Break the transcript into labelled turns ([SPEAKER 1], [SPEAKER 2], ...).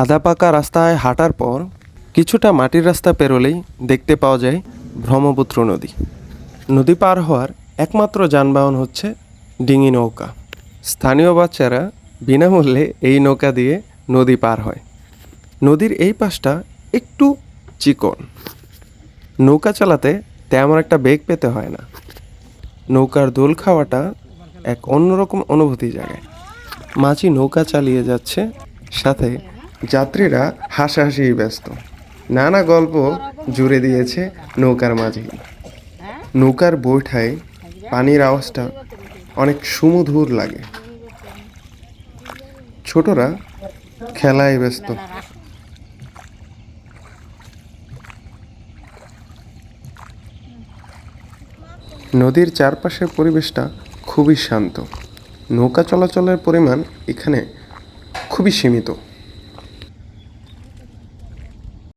[SPEAKER 1] আধা পাকা রাস্তায় হাঁটার পর কিছুটা মাটির রাস্তা পেরোলেই দেখতে পাওয়া যায় ব্রহ্মপুত্র নদী। নদী পার হওয়ার একমাত্র যানবাহন হচ্ছে ডিঙি নৌকা। স্থানীয় বাচ্চারা বিনামূল্যে এই নৌকা দিয়ে নদী পার হয়। নদীর এই পাশটা একটু চিকন, নৌকা চালাতে তেমন একটা বেগ পেতে হয় না। নৌকার দোল খাওয়াটা এক অন্যরকম অনুভূতি জাগায়। মাঝি নৌকা চালিয়ে যাচ্ছে, সাথে যাত্রীরা হাসাহাসি ব্যস্ত। নানা গল্প জুড়ে দিয়েছে নৌকার মাঝি। নৌকার বৈঠায় পানির আওয়াজটা অনেক সুমধুর লাগে। ছোটরা খেলায় ব্যস্ত। নদীর চারপাশের পরিবেশটা খুবই শান্ত। নৌকা চলাচলের পরিমাণ এখানে খুবই সীমিত।